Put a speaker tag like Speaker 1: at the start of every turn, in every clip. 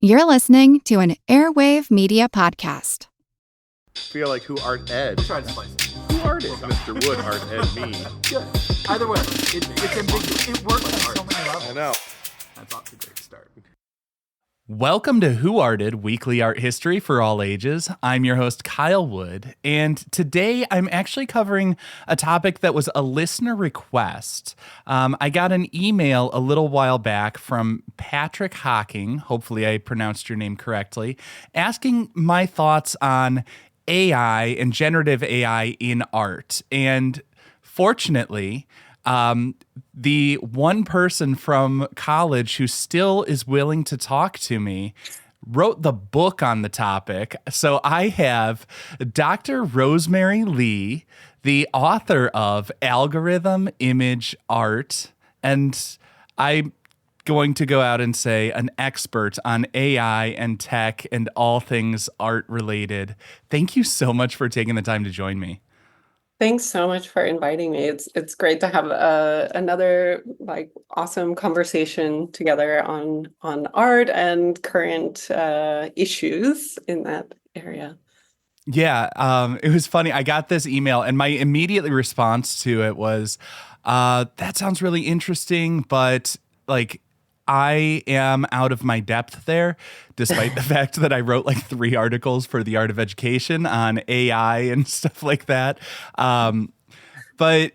Speaker 1: You're listening to an Airwave Media Podcast.
Speaker 2: Feel like who art Ed?
Speaker 3: Try to slice it.
Speaker 2: Who art is Mr. Wood art Ed me?
Speaker 3: Yeah. Either way, it's ambiguous. It works on so many levels.
Speaker 2: I know.
Speaker 3: That's off to a great start.
Speaker 4: Welcome to Who Arted, weekly art history for all ages. I'm your host, Kyle Wood, and today I'm actually covering a topic that was a listener request. I got an email a little while back from Patrick Hocking, hopefully I pronounced your name correctly, asking my thoughts on AI and generative AI in art. And fortunately, the one person from college who still is willing to talk to me wrote the book on the topic. So I have Dr. Rosemary Lee, the author of Algorithm Image Art, and I'm going to go out and say an expert on AI and tech and all things art related. Thank you so much for taking the time to join me.
Speaker 5: Thanks so much for inviting me. It's great to have another awesome conversation together on art and current issues in that area.
Speaker 4: Yeah, it was funny. I got this email and my immediate response to it was, that sounds really interesting, but I am out of my depth there, despite the fact that I wrote 3 articles for The Art of Education on AI and stuff like that. But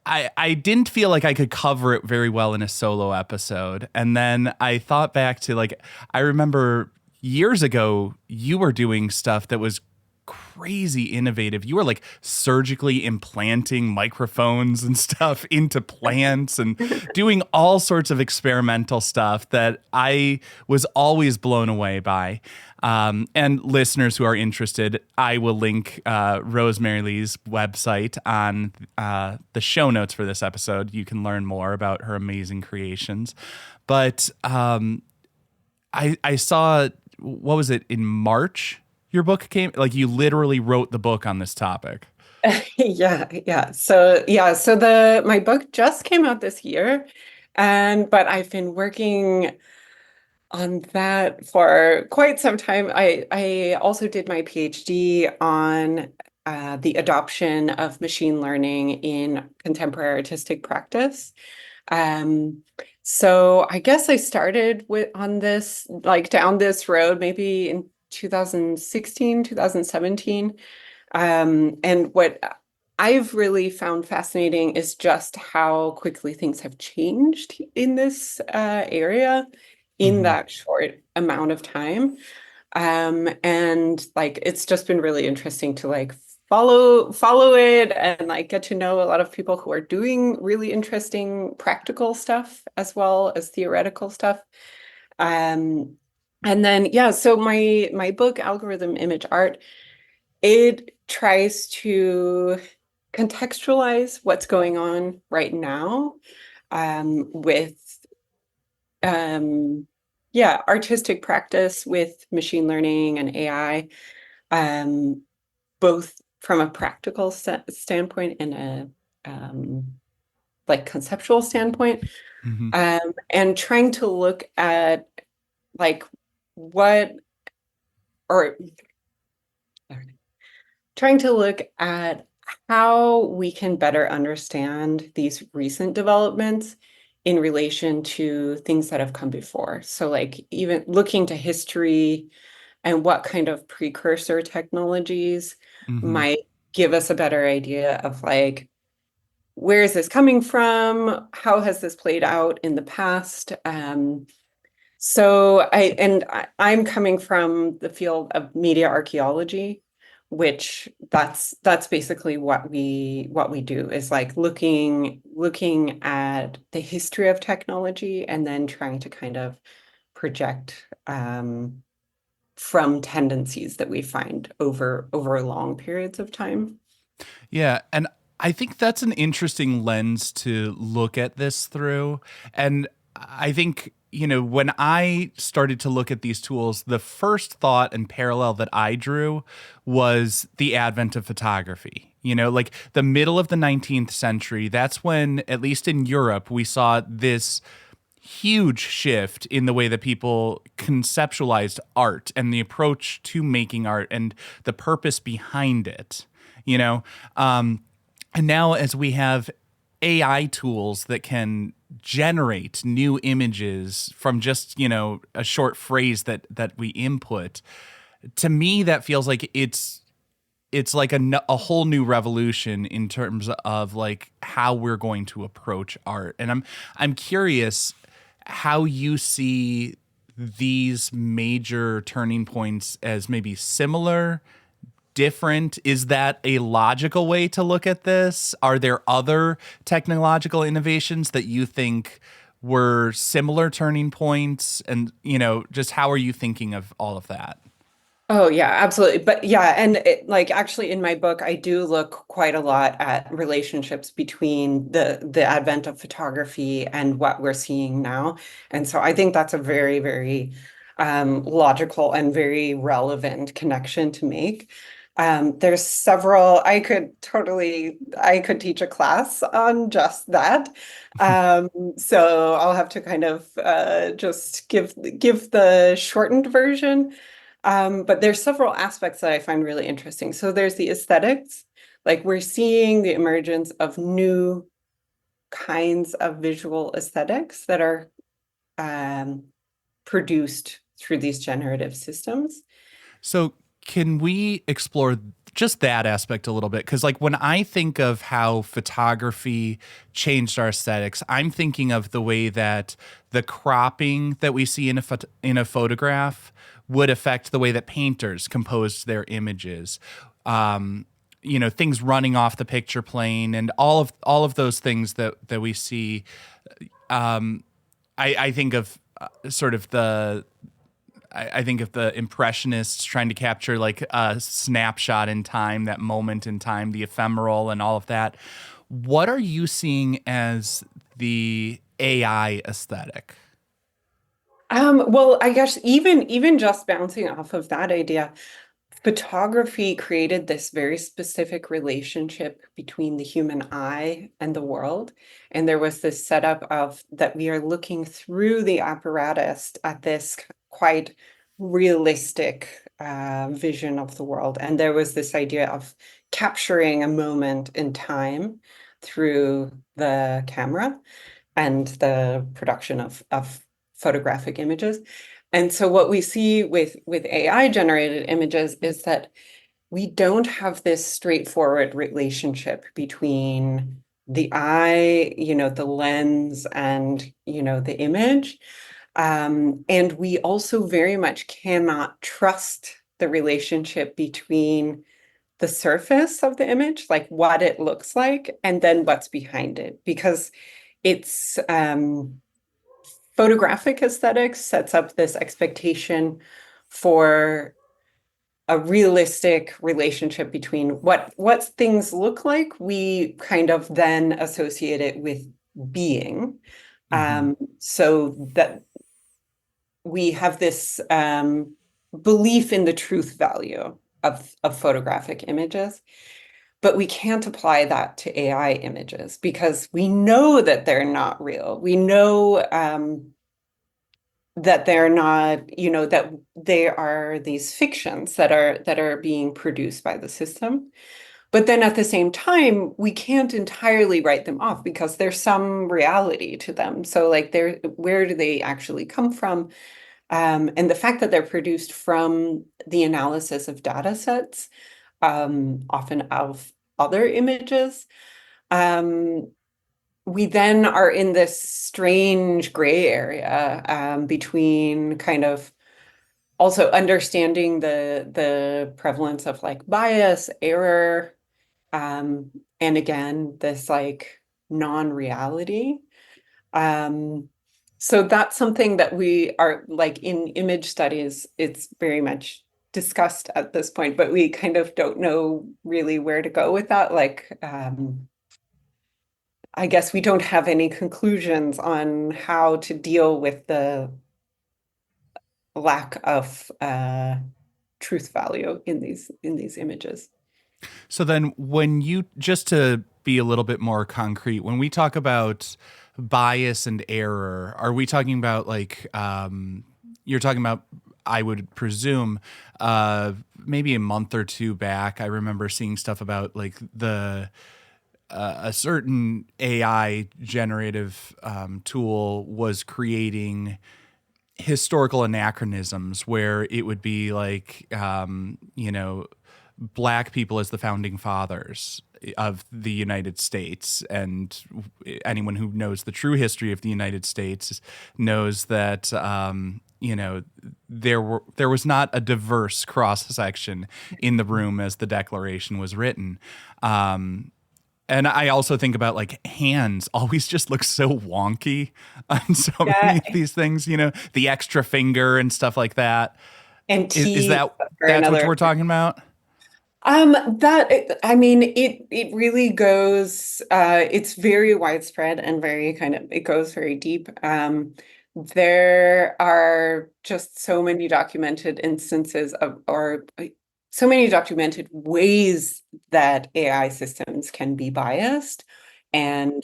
Speaker 4: I didn't feel like I could cover it very well in a solo episode. And then I thought back to I remember years ago, you were doing stuff that was crazy innovative. You were surgically implanting microphones and stuff into plants and doing all sorts of experimental stuff that I was always blown away by. And listeners who are interested, I will link Rosemary Lee's website on the show notes for this episode. You can learn more about her amazing creations. But I saw, what was it, in March? Your book came, you literally wrote the book on this topic.
Speaker 5: Yeah. So my book just came out this year, but I've been working on that for quite some time. I also did my PhD on the adoption of machine learning in contemporary artistic practice. So I guess I started on this, down this road, maybe in 2016, 2017. And what I've really found fascinating is just how quickly things have changed in this area in that short amount of time. And it's just been really interesting to follow it and get to know a lot of people who are doing really interesting practical stuff as well as theoretical stuff. And then, so my book, Algorithm Image Art, it tries to contextualize what's going on right now with artistic practice with machine learning and AI, both from a practical standpoint and a conceptual standpoint, and trying to look at trying to look at how we can better understand these recent developments in relation to things that have come before. So even looking to history and what kind of precursor technologies might give us a better idea of where is this coming from? How has this played out in the past? So I'm coming from the field of media archaeology, which that's basically what we do is looking at the history of technology and then trying to kind of project from tendencies that we find over long periods of time.
Speaker 4: Yeah, and I think that's an interesting lens to look at this through. And I think, when I started to look at these tools, the first thought and parallel that I drew was the advent of photography. The middle of the 19th century, that's when, at least in Europe, we saw this huge shift in the way that people conceptualized art and the approach to making art and the purpose behind it, you know? And now as we have AI tools that can generate new images from just, a short phrase that we input, to me that feels like it's like a whole new revolution in terms of like how we're going to approach art. And I'm curious how you see these major turning points as maybe similar, different. Is that a logical way to look at this? Are there other technological innovations that you think were similar turning points? And, just how are you thinking of all of that?
Speaker 5: Oh yeah, absolutely. But yeah, and like actually in my book, I do look quite a lot at relationships between the advent of photography and what we're seeing now. And so I think that's a very, very logical and very relevant connection to make. There's several, I could teach a class on just that. So I'll have to kind of just give the shortened version. But there's several aspects that I find really interesting. So there's the aesthetics, like we're seeing the emergence of new kinds of visual aesthetics that are produced through these generative systems.
Speaker 4: So can we explore just that aspect a little bit? Because like when I think of how photography changed our aesthetics, I'm thinking of the way that the cropping that we see in a photograph would affect the way that painters composed their images. Things running off the picture plane and all of those things that we see. I think of sort of I think of the impressionists trying to capture like a snapshot in time, that moment in time, the ephemeral and all of that. What are you seeing as the AI aesthetic?
Speaker 5: Well, I guess even just bouncing off of that idea, photography created this very specific relationship between the human eye and the world. And there was this setup of that we are looking through the apparatus at this quite realistic vision of the world. And there was this idea of capturing a moment in time through the camera and the production of photographic images. And so what we see with AI generated images is that we don't have this straightforward relationship between the eye, the lens and, the image. And we also very much cannot trust the relationship between the surface of the image, like what it looks like, and then what's behind it, because it's photographic aesthetics sets up this expectation for a realistic relationship between what things look like. We kind of then associate it with being. So that we have this belief in the truth value of photographic images, but we can't apply that to AI images because we know that they're not real. We know that they're not, that they are these fictions that are being produced by the system. But then at the same time, we can't entirely write them off because there's some reality to them. So like where do they actually come from? And the fact that they're produced from the analysis of data sets, often of other images, we then are in this strange gray area between kind of also understanding the prevalence of like bias, error, and again, this like non-reality. So that's something that we are like in image studies, it's very much discussed at this point, but we kind of don't know really where to go with that. Like, I guess we don't have any conclusions on how to deal with the lack of truth value in these images.
Speaker 4: So then when you, just to be a little bit more concrete, when we talk about bias and error, are we talking about like you're talking about, I would presume, maybe a month or two back, I remember seeing stuff about like the a certain AI generative tool was creating historical anachronisms where it would be like, black people as the founding fathers of the United States. And anyone who knows the true history of the United States knows that, there was not a diverse cross section in the room as the Declaration was written. And I also think about like hands always just look so wonky on so
Speaker 5: Yeah,
Speaker 4: many of these things, the extra finger and stuff like that.
Speaker 5: and
Speaker 4: Is
Speaker 5: teeth are
Speaker 4: that's what
Speaker 5: another.
Speaker 4: we're talking about?
Speaker 5: I mean, it really goes, it's very widespread and very kind of, it goes very deep. There are just so many documented instances of, or so many documented ways that AI systems can be biased and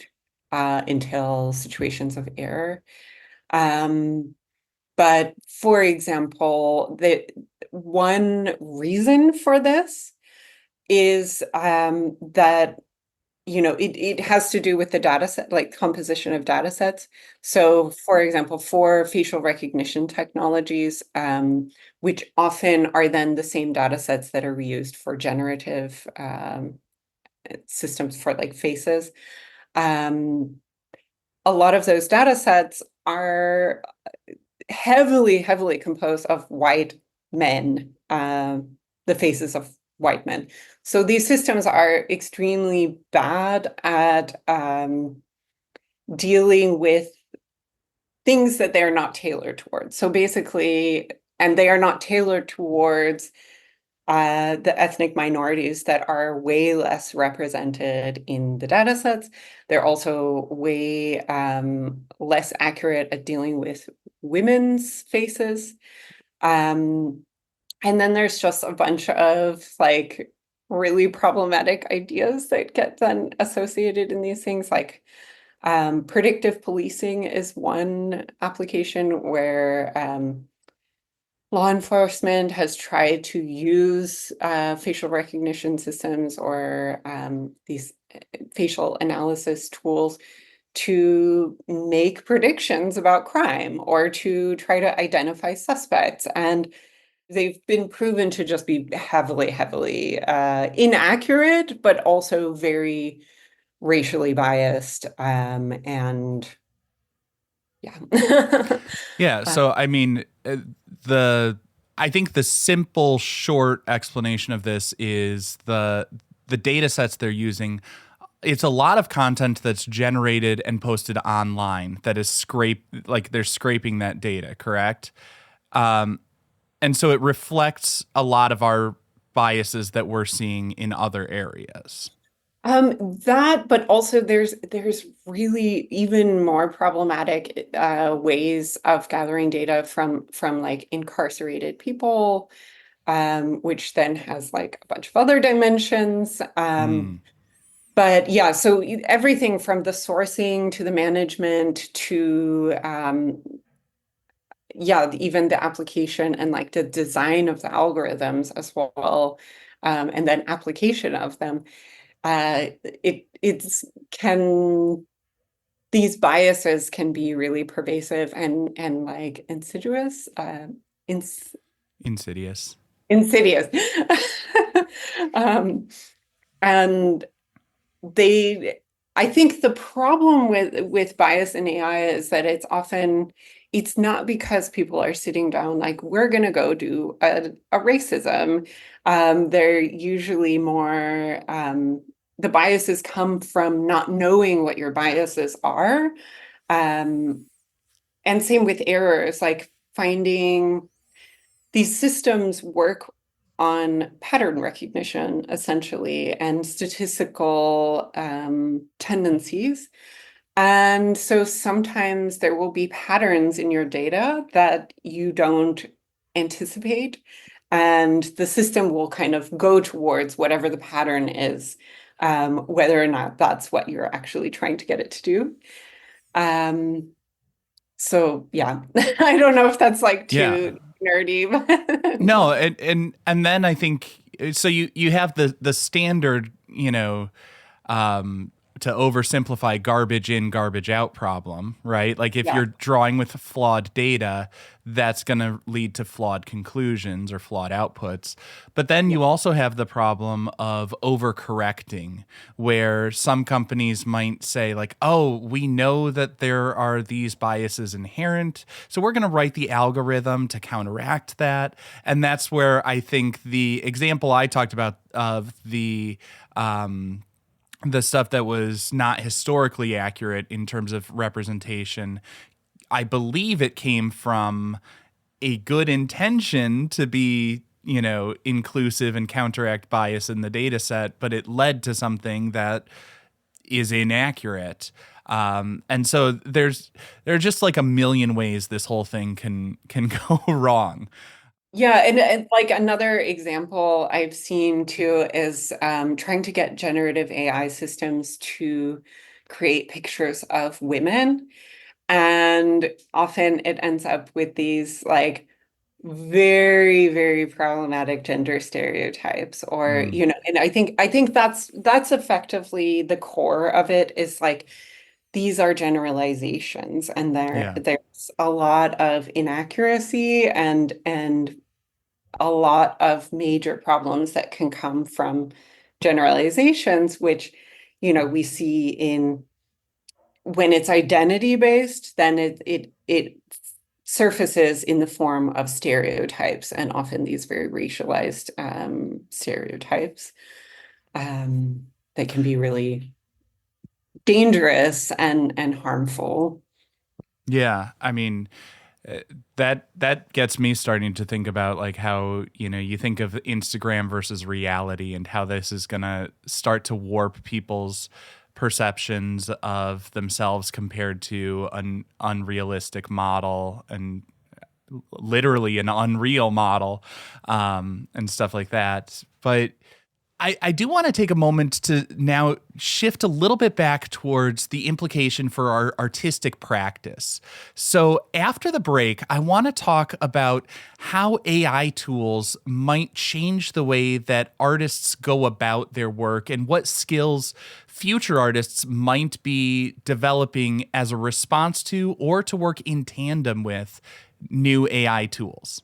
Speaker 5: entail situations of error. But for example, the one reason for this is that it has to do with the data set, like composition of data sets. So for example, for facial recognition technologies, which often are then the same data sets that are reused for generative systems for like faces, um, a lot of those data sets are heavily composed of white men, the faces of white men. So these systems are extremely bad at dealing with things that they're not tailored towards. So basically, and they are not tailored towards the ethnic minorities that are way less represented in the data sets. They're also way less accurate at dealing with women's faces. And then there's just a bunch of like really problematic ideas that get then associated in these things. Like predictive policing is one application where law enforcement has tried to use facial recognition systems or these facial analysis tools to make predictions about crime or to try to identify suspects. And they've been proven to just be heavily inaccurate, but also very racially biased. And yeah.
Speaker 4: Yeah. So, I mean, I think the simple, short explanation of this is the data sets they're using. It's a lot of content that's generated and posted online that is like they're scraping that data, correct? And so it reflects a lot of our biases that we're seeing in other areas.
Speaker 5: But also there's really even more problematic ways of gathering data from like incarcerated people, which then has like a bunch of other dimensions. But yeah, so everything from the sourcing to the management to yeah, even the application and like the design of the algorithms as well, and then application of them. It's can these biases can be really pervasive and like insidious, ins
Speaker 4: Insidious.
Speaker 5: insidious. um, and they I think the problem with bias in AI is that it's not because people are sitting down like we're gonna go do a racism. They're usually more the biases come from not knowing what your biases are. And same with errors, like finding these systems work on pattern recognition, essentially, and statistical tendencies. And so sometimes there will be patterns in your data that you don't anticipate. and the system will kind of go towards whatever the pattern is, whether or not that's what you're actually trying to get it to do. So yeah, I don't know if that's like
Speaker 4: Yeah.
Speaker 5: too nerdy, but
Speaker 4: No, and then I think so you have the standard, um, to oversimplify garbage in, garbage out problem, right? Like if
Speaker 5: yeah,
Speaker 4: you're drawing with flawed data, that's going to lead to flawed conclusions or flawed outputs. But then
Speaker 5: yeah,
Speaker 4: you also have the problem of overcorrecting, where some companies might say, like, oh, we know that there are these biases inherent, so we're going to write the algorithm to counteract that. And that's where I think the example I talked about of the stuff that was not historically accurate in terms of representation, I believe it came from a good intention to be, inclusive and counteract bias in the data set, but it led to something that is inaccurate. And so there are just like a million ways this whole thing can go wrong.
Speaker 5: yeah. And like another example I've seen too is trying to get generative AI systems to create pictures of women. And often it ends up with these like very, very problematic gender stereotypes, or,
Speaker 4: Mm,
Speaker 5: and I think that's effectively the core of it, is like these are generalizations, and
Speaker 4: yeah.
Speaker 5: there's a lot of inaccuracy and a lot of major problems that can come from generalizations, which, we see in when it's identity based, then it surfaces in the form of stereotypes, and often these very racialized stereotypes. They can be really dangerous and harmful.
Speaker 4: Yeah. I mean, uh, that gets me starting to think about like how you think of Instagram versus reality and how this is going to start to warp people's perceptions of themselves compared to an unrealistic model and literally an unreal model, and stuff like that. But I do want to take a moment to now shift a little bit back towards the implication for our artistic practice. So, after the break, I want to talk about how AI tools might change the way that artists go about their work and what skills future artists might be developing as a response to or to work in tandem with new AI tools.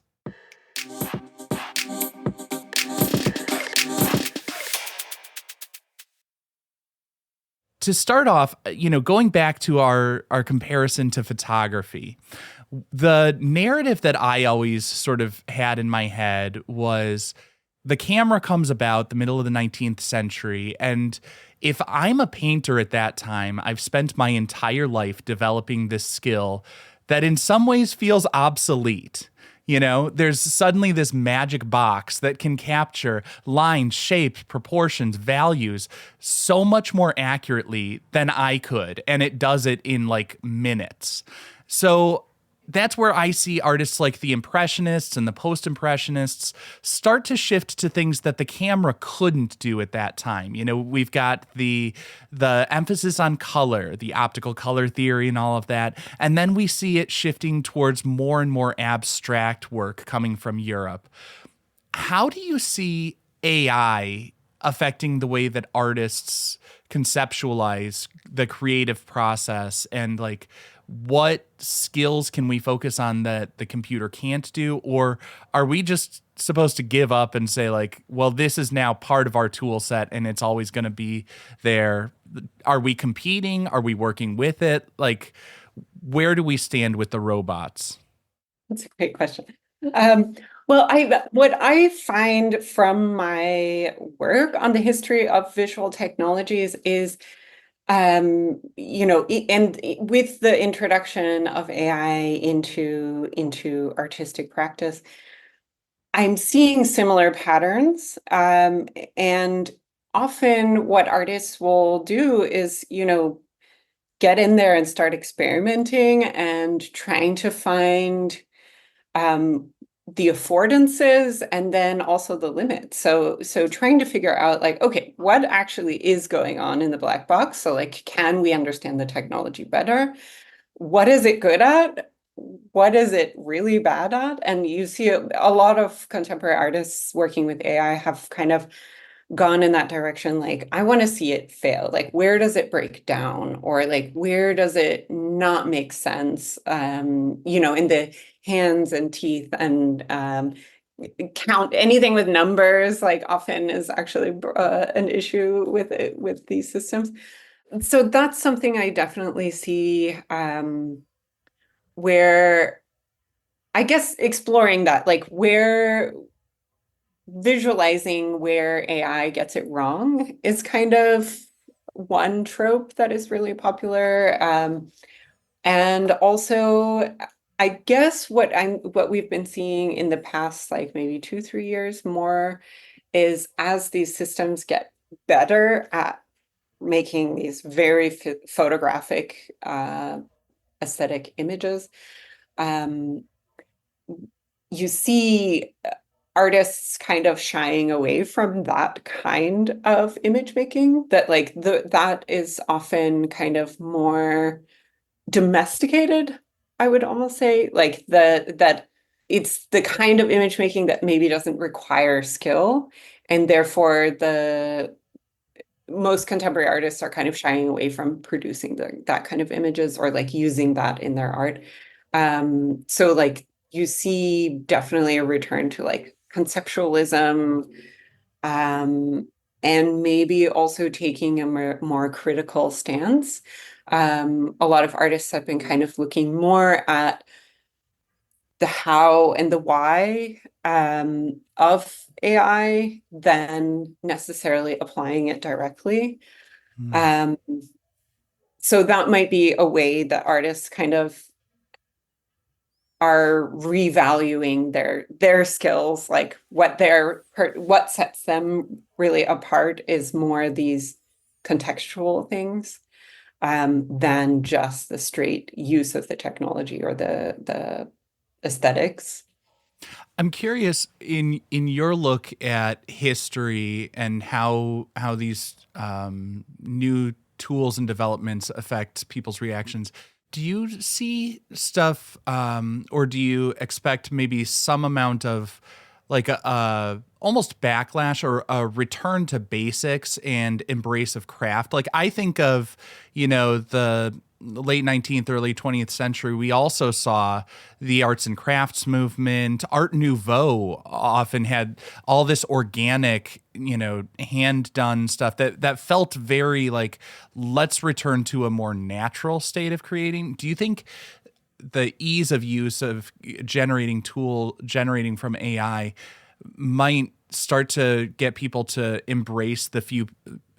Speaker 4: To start off, going back to our comparison to photography, the narrative that I always sort of had in my head was the camera comes about the middle of the 19th century. And if I'm a painter at that time, I've spent my entire life developing this skill that in some ways feels obsolete. There's suddenly this magic box that can capture lines, shapes, proportions, values so much more accurately than I could. And it does it in like minutes. So that's where I see artists like the Impressionists and the Post-Impressionists start to shift to things that the camera couldn't do at that time. We've got the emphasis on color, the optical color theory and all of that. And then we see it shifting towards more and more abstract work coming from Europe. How do you see AI affecting the way that artists conceptualize the creative process, and like what skills can we focus on that the computer can't do? Or are we just supposed to give up and say like, well, this is now part of our tool set and it's always going to be there? Are we competing? Are we working with it? Like, where do we stand with the robots?
Speaker 5: That's a great question. Well, what I find from my work on the history of visual technologies is, with the introduction of AI into artistic practice, I'm seeing similar patterns. And often what artists will do is, get in there and start experimenting and trying to find the affordances and then also the limits. So trying to figure out like, okay, what actually is going on in the black box? So like, can we understand the technology better? What is it good at? What is it really bad at? And you see a lot of contemporary artists working with AI have kind of gone in that direction. Like, I want to see it fail. Like, where does it break down? Or like, where does it not make sense? In the hands and teeth and count anything with numbers, like often is actually an issue with it, with these systems. So that's something I definitely see where I guess exploring that, like where visualizing where AI gets it wrong is kind of one trope that is really popular. And also, I guess what we've been seeing in the past, like maybe 2, 3 years more, is as these systems get better at making these very photographic aesthetic images, um, you see artists kind of shying away from that kind of image making, that like that is often kind of more domesticated, I would almost say, like that it's the kind of image making that maybe doesn't require skill, and therefore the most contemporary artists are kind of shying away from producing that kind of images or like using that in their art. So like you see definitely a return to like conceptualism, and maybe also taking a more critical stance. A lot of artists have been kind of looking more at the how and the why of AI than necessarily applying it directly. Um, so that might be a way that artists kind of are revaluing their skills, like what sets them really apart is more these contextual things than just the straight use of the technology or the aesthetics.
Speaker 4: I'm curious in your look at history and how these new tools and developments affect people's reactions. Do you see stuff, or do you expect maybe some amount of like a almost backlash or a return to basics and embrace of craft? Like I think of, the late 19th, early 20th century, we also saw the arts and crafts movement. Art Nouveau often had all this organic, hand done stuff that felt very like, let's return to a more natural state of creating. Do you think the ease of use of generating from AI might start to get people to embrace the few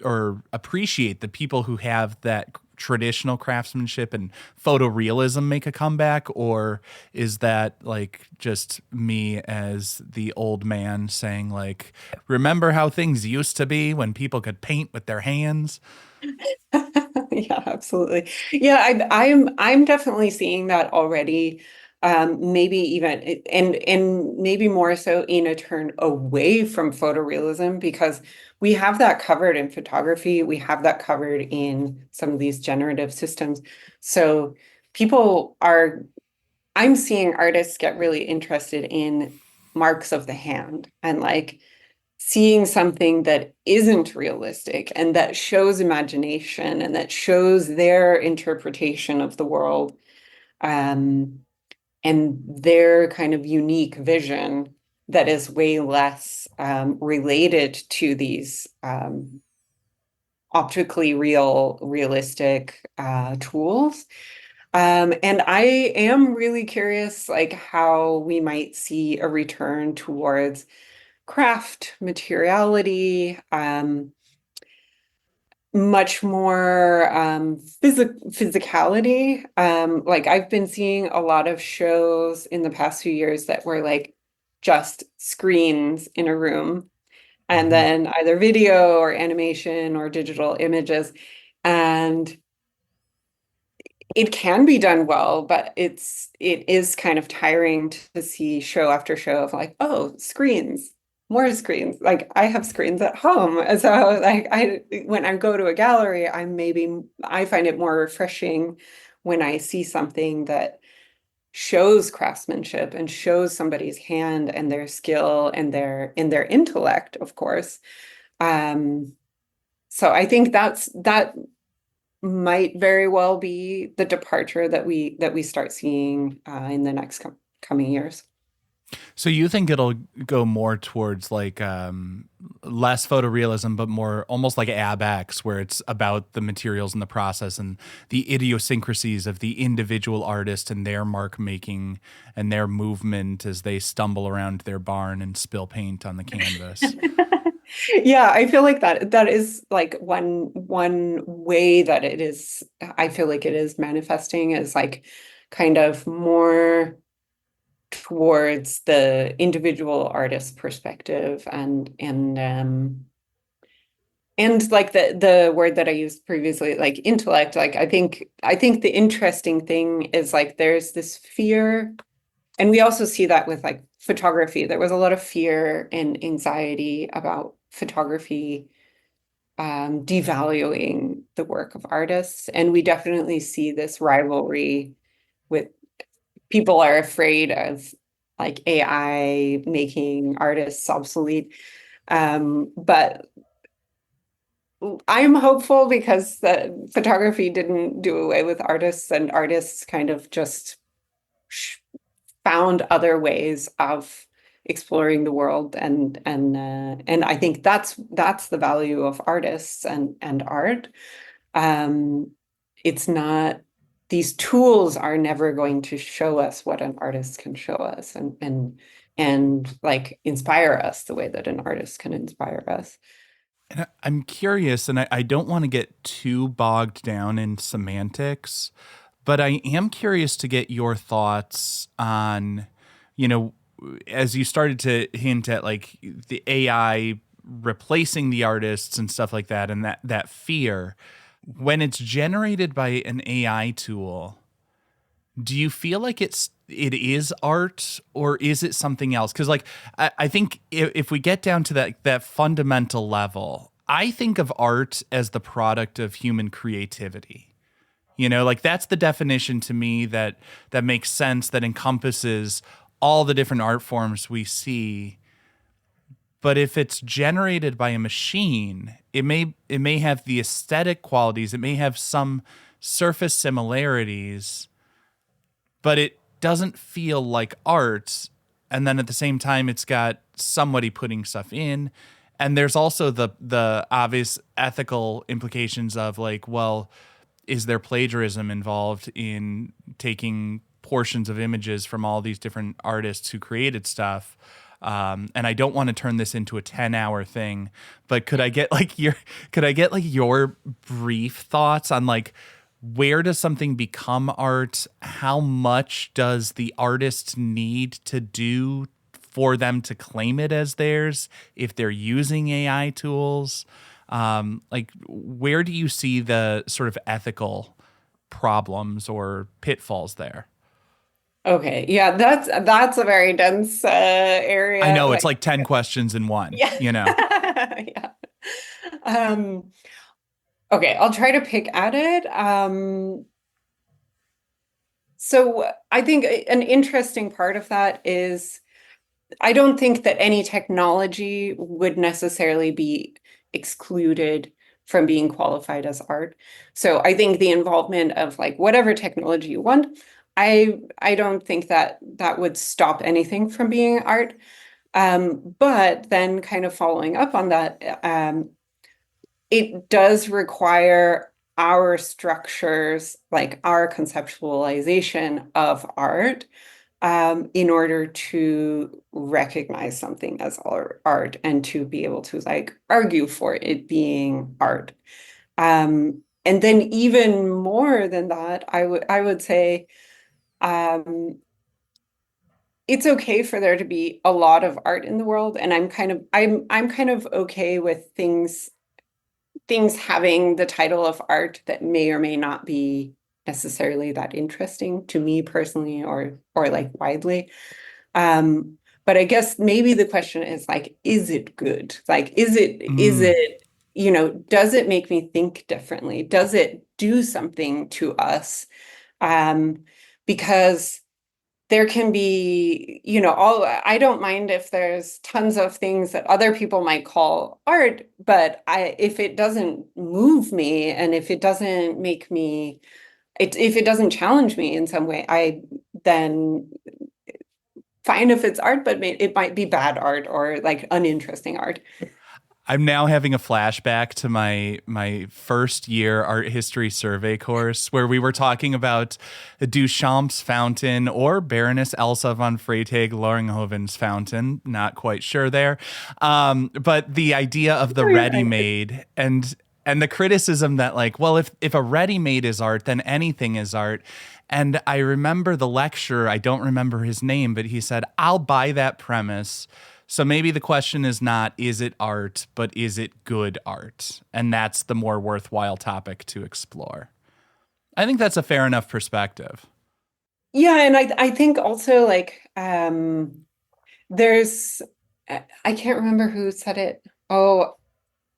Speaker 4: or appreciate the people who have that traditional craftsmanship and photorealism make a comeback? Or is that like just me as the old man saying like, remember how things used to be when people could paint with their hands?
Speaker 5: Yeah, absolutely. Yeah, I'm definitely seeing that already. Maybe even and maybe more so in a turn away from photorealism, because we have that covered in photography, we have that covered in some of these generative systems. So I'm seeing artists get really interested in marks of the hand and like seeing something that isn't realistic and that shows imagination and that shows their interpretation of the world, um, and their kind of unique vision that is way less related to these optically realistic tools. And I am really curious, like how we might see a return towards craft, materiality, much more physicality. Like I've been seeing a lot of shows in the past few years that were like just screens in a room, and
Speaker 4: Mhm.
Speaker 5: then either video or animation or digital images. And it can be done well, but it is kind of tiring to see show after show of like, oh, screens, more screens. Like I have screens at home. And so like when I go to a gallery, I find it more refreshing when I see something that shows craftsmanship and shows somebody's hand and their skill and their intellect, of course. So I think that might very well be the departure that we start seeing in the next coming years.
Speaker 4: So you think it'll go more towards like less photorealism, but more almost like AbX, where it's about the materials and the process and the idiosyncrasies of the individual artist and their mark making and their movement as they stumble around their barn and spill paint on the canvas.
Speaker 5: Yeah, I feel like that is like one way that I feel like it is manifesting is like kind of more towards the individual artist perspective and like the word that I used previously, like intellect. Like I think the interesting thing is like there's this fear, and we also see that with like photography. There was a lot of fear and anxiety about photography devaluing the work of artists, and we definitely see this rivalry with people are afraid of like AI making artists obsolete. But I'm hopeful because the photography didn't do away with artists, and artists kind of just found other ways of exploring the world, and I think that's the value of artists and art. It's not, these tools are never going to show us what an artist can show us and like inspire us the way that an artist can inspire us.
Speaker 4: And I'm curious, and I don't want to get too bogged down in semantics, but I am curious to get your thoughts on, you know, as you started to hint at like the AI replacing the artists and stuff like that, and that fear, when it's generated by an AI tool, do you feel like it is art, or is it something else? Because like I think if we get down to that fundamental level, I think of art as the product of human creativity. You know, like that's the definition to me that makes sense, that encompasses all the different art forms we see. But if it's generated by a machine, it may have the aesthetic qualities, it may have some surface similarities, but it doesn't feel like art. And then at the same time, it's got somebody putting stuff in. And there's also the obvious ethical implications of like, well, is there plagiarism involved in taking portions of images from all these different artists who created stuff? And I don't want to turn this into a 10-hour thing, but could I get like your brief thoughts on like, where does something become art? How much does the artist need to do for them to claim it as theirs if they're using AI tools? Like, where do you see the sort of ethical problems or pitfalls there?
Speaker 5: Okay, yeah, that's a very dense area.
Speaker 4: I know it's like 10 questions in one,
Speaker 5: yeah.
Speaker 4: you know?
Speaker 5: Yeah. Okay, I'll try to pick at it. So I think an interesting part of that is I don't think that any technology would necessarily be excluded from being qualified as art. So I think the involvement of like whatever technology you want, I don't think that would stop anything from being art. But then kind of following up on that, it does require our structures, like our conceptualization of art, in order to recognize something as art and to be able to like argue for it being art. And then even more than that, I would say it's okay for there to be a lot of art in the world, and I'm kind of okay with things having the title of art that may or may not be necessarily that interesting to me personally or like widely. Um, but I guess maybe the question is like, is it good? Like, is
Speaker 4: Mm.
Speaker 5: it, does it make me think differently? Does it do something to us? Because there can be, I don't mind if there's tons of things that other people might call art, but if it doesn't move me and if it doesn't make me, if it doesn't challenge me in some way, I then fine if it's art, but it might be bad art or like uninteresting art.
Speaker 4: I'm now having a flashback to my first year art history survey course where we were talking about Duchamp's fountain or Baroness Elsa von Freytag-Loringhoven's fountain. Not quite sure there, but the idea of the ready-made and the criticism that like, well, if a ready-made is art, then anything is art. And I remember the lecturer, I don't remember his name, but he said, I'll buy that premise. So maybe the question is not, is it art, but is it good art? And that's the more worthwhile topic to explore. I think that's a fair enough perspective.
Speaker 5: Yeah, and I think also like there's I can't remember who said it. Oh,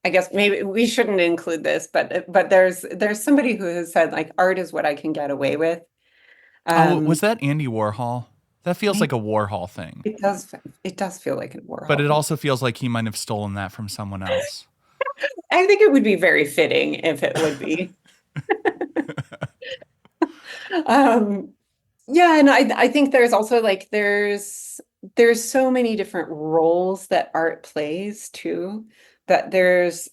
Speaker 5: I guess maybe we shouldn't include this, but there's somebody who has said like art is what I can get away with.
Speaker 4: Oh, was
Speaker 5: Um
Speaker 4: that Andy Warhol? That feels like a Warhol thing,
Speaker 5: it does feel like a
Speaker 4: but
Speaker 5: Warhol
Speaker 4: it
Speaker 5: thing.
Speaker 4: also feels like he might have stolen that from someone else.
Speaker 5: I think it would be very fitting if it would be. Um Yeah, and I think there's also like there's so many different roles that art plays too, that there's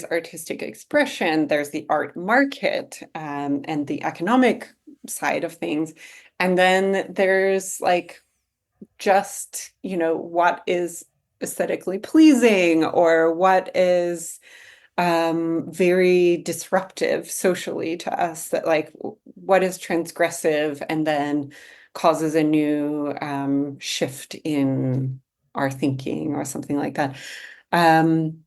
Speaker 5: artistic expression, there's the art market, and the economic side of things, and then there's like just, what is aesthetically pleasing or what is very disruptive socially to us, that like what is transgressive and then causes a new shift in our thinking or something like that. um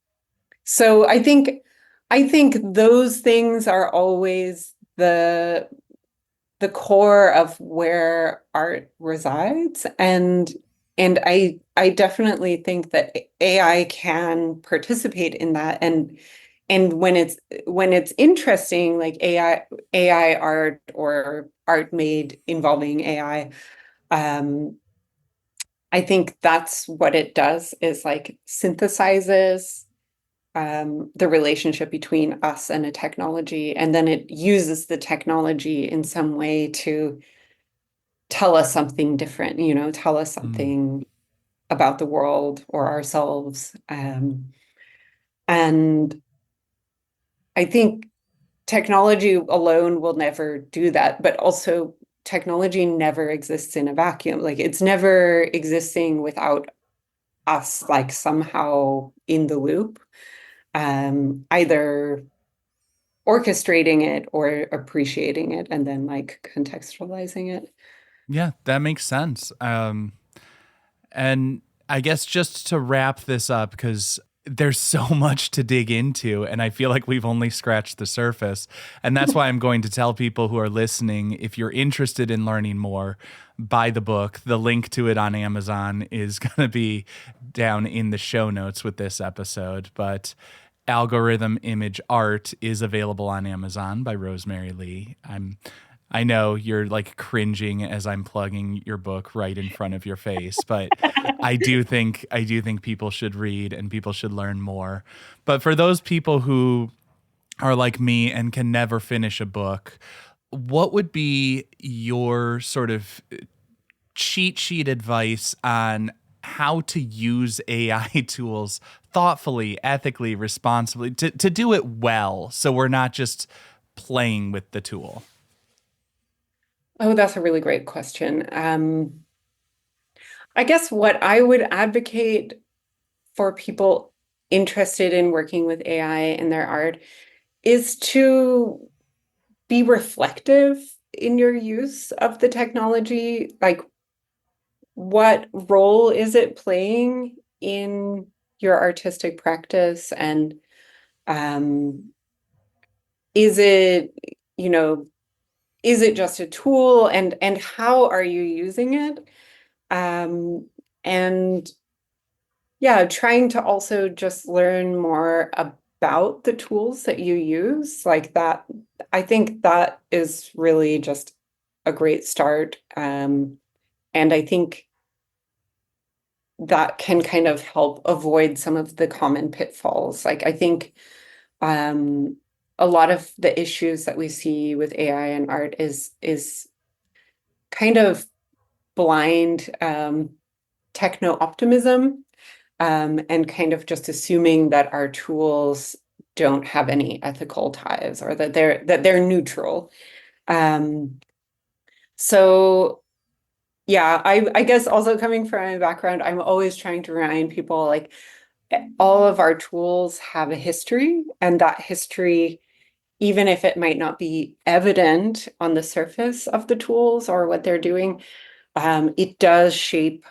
Speaker 5: so I think those things are always the core of where art resides, and I definitely think that AI can participate in that, and when it's interesting, like AI art or art made involving AI, um, I think that's what it does, is like synthesizes the relationship between us and a technology, and then it uses the technology in some way to tell us something different, tell us
Speaker 4: Mm.
Speaker 5: something about the world or ourselves. And I think technology alone will never do that, but also technology never exists in a vacuum. Like it's never existing without us, like somehow in the loop, either orchestrating it or appreciating it and then like contextualizing it.
Speaker 4: Yeah, that makes sense. And I guess just to wrap this up, because there's so much to dig into, and I feel like we've only scratched the surface. And that's why I'm going to tell people who are listening, if you're interested in learning more, buy the book. The link to it on Amazon is going to be down in the show notes with this episode. But Algorithm Image Art is available on Amazon by Rosemary Lee. I know you're like cringing as I'm plugging your book right in front of your face, but I do think people should read and people should learn more. But for those people who are like me and can never finish a book, what would be your sort of cheat sheet advice on how to use AI tools thoughtfully, ethically, responsibly to do it well, so we're not just playing with the tool?
Speaker 5: Oh, that's a really great question. I guess what I would advocate for people interested in working with AI in their art is to be reflective in your use of the technology. Like, what role is it playing in your artistic practice? And um, is it, you know, is it just a tool, and how are you using it? And yeah, trying to also just learn more about the tools that you use, like that. I think that is really just a great start. And I think that can kind of help avoid some of the common pitfalls. Like I think a lot of the issues that we see with AI and art is kind of blind techno optimism, and kind of just assuming that our tools don't have any ethical ties, or that they're neutral. So yeah, I guess also coming from my background, I'm always trying to remind people, like, all of our tools have a history, and that history, even if it might not be evident on the surface of the tools or what they're doing, it does shape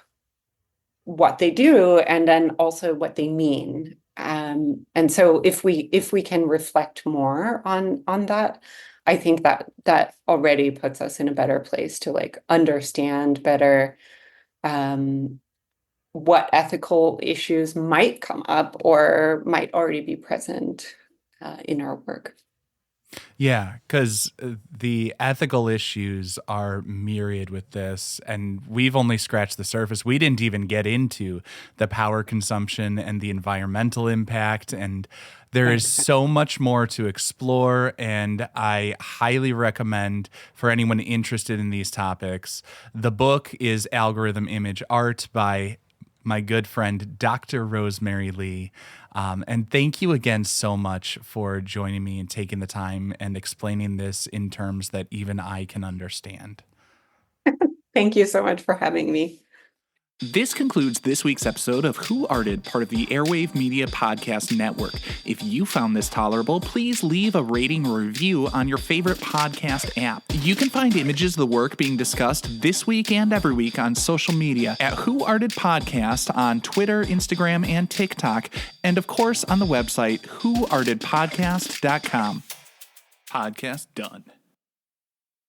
Speaker 5: what they do, and then also what they mean. And so if we can reflect more on that, I think that already puts us in a better place to like understand better what ethical issues might come up or might already be present in our work.
Speaker 4: Yeah, because the ethical issues are myriad with this, and we've only scratched the surface. We didn't even get into the power consumption and the environmental impact, and there is so much more to explore, and I highly recommend for anyone interested in these topics. The book is Algorithm Image Art by my good friend, Dr. Rosemary Lee. And thank you again so much for joining me and taking the time and explaining this in terms that even I can understand.
Speaker 5: Thank you so much for having me.
Speaker 6: This concludes this week's episode of Who Arted, part of the Airwave Media Podcast Network. If you found this tolerable, please leave a rating or review on your favorite podcast app. You can find images of the work being discussed this week and every week on social media at Who Arted Podcast on Twitter, Instagram, and TikTok, and of course on the website whoartedpodcast.com. Podcast done.